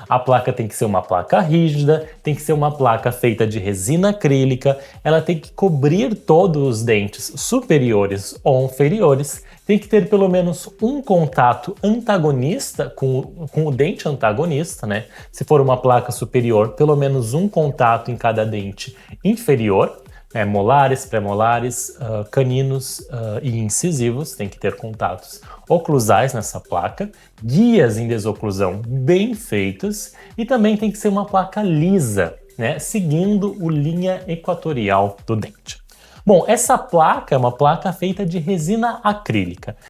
A placa tem que ser uma placa rígida, tem que ser uma placa feita de resina acrílica, ela tem que cobrir todos os dentes superiores ou inferiores, tem que ter pelo menos um contato antagonista com o dente antagonista, né? Se for uma placa superior, pelo menos um contato em cada dente inferior, molares, premolares, caninos e incisivos, tem que ter contatos oclusais nessa placa, guias em desoclusão bem feitas e também tem que ser uma placa lisa, né, seguindo o linha equatorial do dente. Bom, essa placa é uma placa feita de resina acrílica.